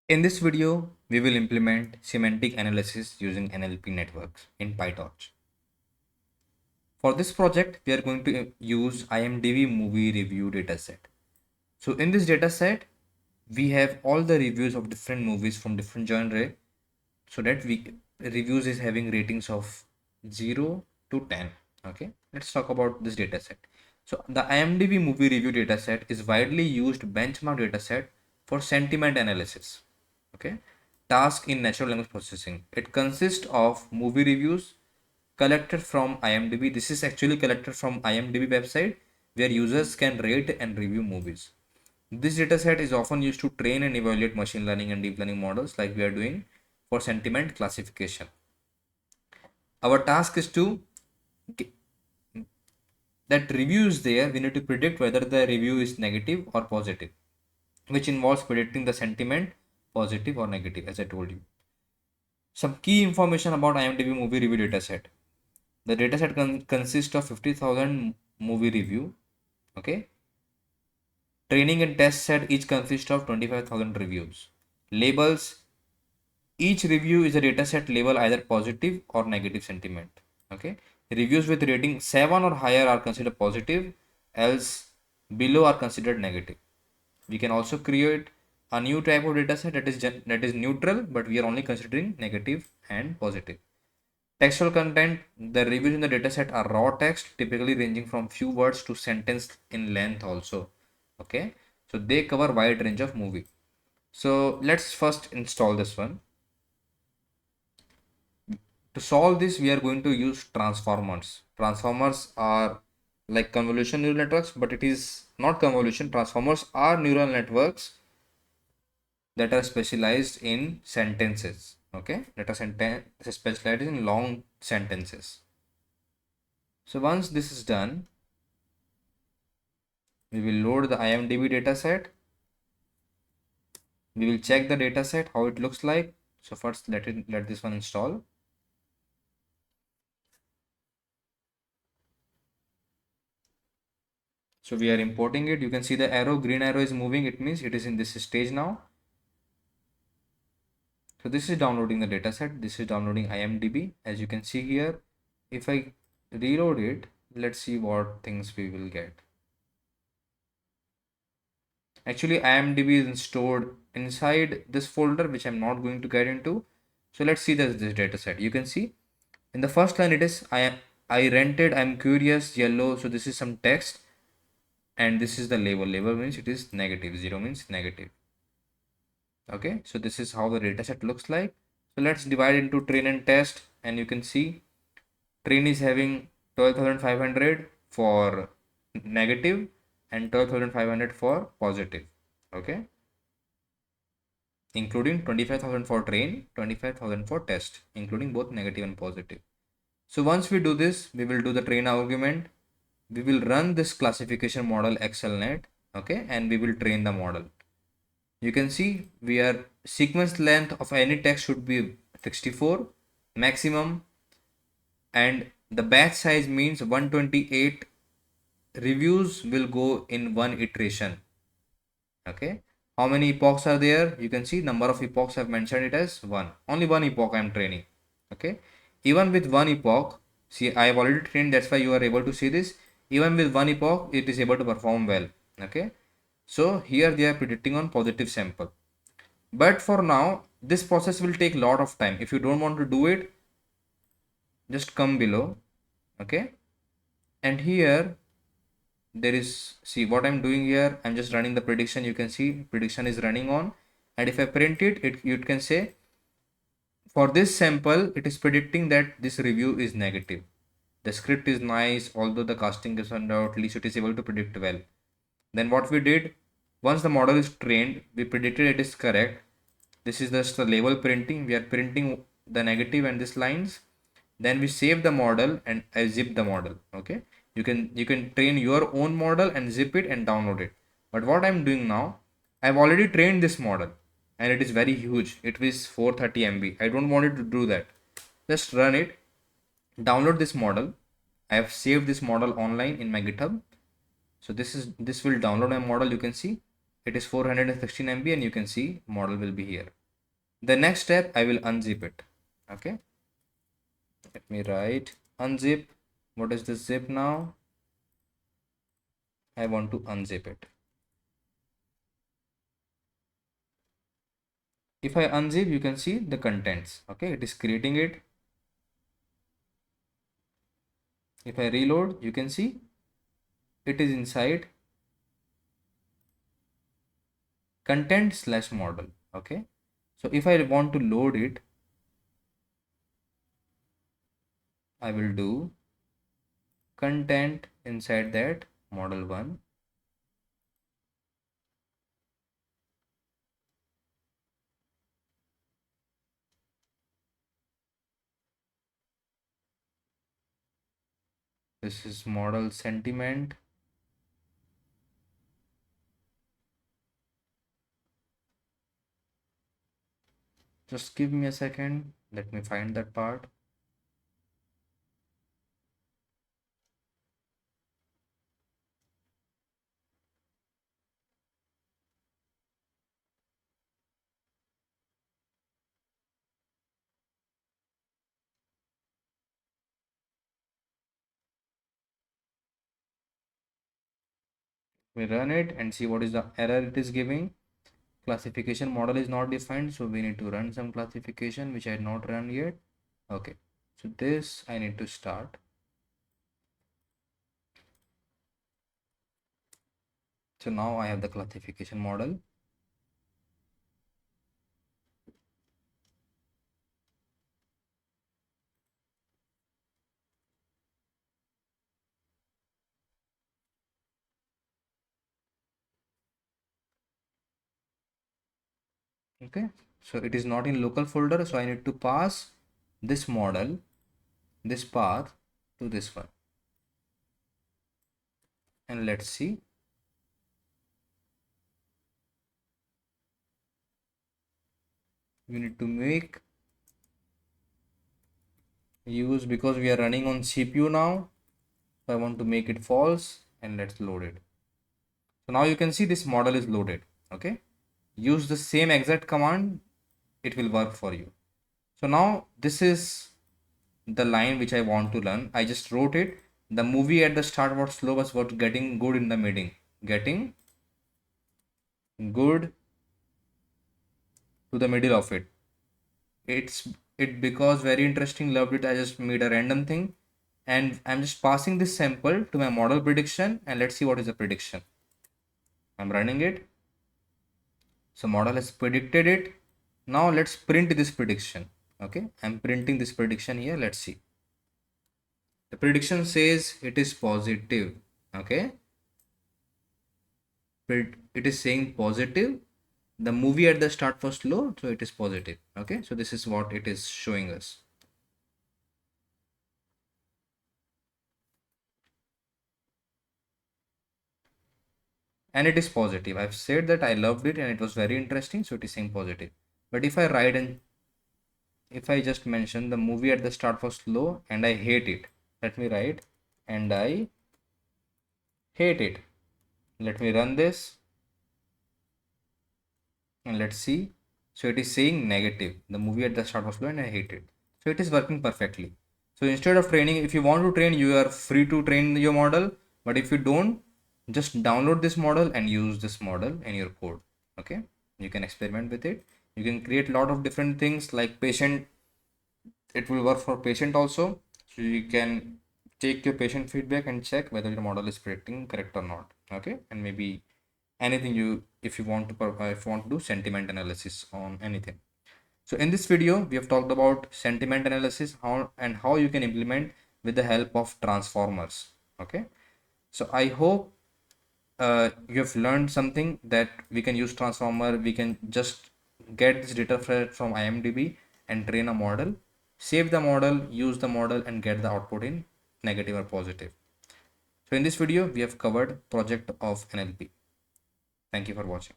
In this video, we will implement semantic analysis using NLP networks in PyTorch. For this project, we are going to use IMDb movie review dataset. So in this dataset, we have all the reviews of different movies from different genre, so that we reviews is having ratings of 0 to 10. Okay, let's talk about this dataset. So the IMDb movie review dataset is widely used benchmark dataset for sentiment analysis. Okay, task in natural language processing. It consists of movie reviews collected from IMDb. This is actually collected from IMDb website where users can rate and review movies. This dataset is often used to train and evaluate machine learning and deep learning models like we are doing for sentiment classification. Our task is to that review is there. We need to predict whether the review is negative or positive, which involves predicting the sentiment positive or negative, as I told you. Some key information about IMDb movie review dataset. The dataset consists of 50,000 movie review. Okay. Training and test set each consist of 25,000 reviews. Labels. Each review is a dataset label either positive or negative sentiment. Okay. Reviews with rating 7 or higher are considered positive, else below are considered negative. We can also create a new type of dataset that is neutral, but we are only considering negative and positive. Textual content. The reviews in the dataset are raw text, typically ranging from few words to sentence in length also. Okay. So they cover wide range of movie. So let's first install this one. To solve this, we are going to use transformers. Transformers are like convolution neural networks, but it is not convolution. Transformers are neural networks that are specialized in sentences. Okay, that are specialized in long sentences. So once this is done, we will load the IMDb dataset. We will check the dataset how it looks like. So first let this one install. So we are importing it. You can see the arrow, green arrow is moving. It means it is in this stage now. So this is downloading the dataset. This is downloading IMDb. As you can see here, if I reload it, let's see what things we will get. Actually, IMDb is stored inside this folder, which I'm not going to get into. So let's see this dataset. You can see in the first line it is I rented, I'm curious, yellow. So this is some text, and this is the label. Label means it is negative. 0 means negative. Okay, so this is how the dataset looks like. So let's divide into train and test, and you can see train is having 12,500 for negative and 12,500 for positive. Okay, including 25,000 for train, 25,000 for test, including both negative and positive. So once we do this, we will do the train argument. We will run this classification model XLNet. Okay, and we will train the model. You can see we are sequence length of any text should be 64 maximum, and the batch size means 128 reviews will go in one iteration. Okay, how many epochs are there? You can see number of epochs I've mentioned it as one. Only one epoch I'm training. Okay, even with one epoch, see I have already trained, that's why you are able to see this. Even with one epoch it is able to perform well. Okay, so here they are predicting on positive sample, but for now this process will take a lot of time. If you don't want to do it, just come below. Okay, and here there is, see what I'm doing here, I'm just running the prediction. You can see prediction is running on, and if I print it, you can say for this sample it is predicting that this review is negative. The script is nice, although the casting is under, at least it is able to predict well. Then what we did, once the model is trained, we predicted it is correct. This is just the label printing. We are printing the negative and this lines. Then we save the model and I zip the model. Okay, you can train your own model and zip it and download it. But what I'm doing now, I've already trained this model and it is very huge. It is 430 MB. I don't want it to do that. Just run it, download this model. I have saved this model online in my GitHub. So this will download my model. You can see It is 416 MB and you can see model will be here. The next step, I will unzip it. Okay, let me write unzip. What is this zip now? I want to unzip it. If I unzip, you can see the contents. Okay, it is creating it. If I reload, you can see it is inside content slash model. Okay, so if I want to load it, I will do content inside that model 1. This is model sentiment. Just give me a second. Let me find that part. We run it and see what is the error it is giving. Classification model is not defined, so we need to run some classification which I had not run yet. Okay, so this I need to start. So now I have the classification model. Okay, so it is not in local folder, so I need to pass this model, this path to this one. And let's see. We need to make use, because we are running on CPU now. So I want to make it false and let's load it. So now you can see this model is loaded. Okay, use the same exact command, it will work for you. So now this is the line which I want to learn. I just wrote it. The movie at the start was slow, was what getting good in the meeting. Getting good to the middle of it. It because very interesting, loved it. I just made a random thing and I'm just passing this sample to my model prediction and let's see what is the prediction. I'm running it. So model has predicted it. Now let's print this prediction. Okay, I'm printing this prediction here. Let's see. The prediction says it is positive. Okay, it is saying positive. The movie at the start was slow, so it is positive. Okay, so this is what it is showing us. And it is positive. I've said that I loved it and it was very interesting, so it is saying positive. But if I write and if I just mention the movie at the start was slow and I hate it, let me write and I hate it. Let me run this and let's see. So it is saying negative. The movie at the start was slow and I hate it. So it is working perfectly. So instead of training, if you want to train, you are free to train your model. But if you don't, just download this model and use this model in your code. Okay, you can experiment with it. You can create a lot of different things like patient. It will work for patient also. So you can take your patient feedback and check whether your model is predicting correct or not. Okay, and maybe anything you, if you want to do sentiment analysis on anything. So in this video we have talked about sentiment analysis, how you can implement with the help of transformers. Okay, so I hope you have learned something, that we can use transformer, we can just get this data from IMDb and train a model, save the model, use the model and get the output in negative or positive. So in this video we have covered project of NLP. Thank you for watching.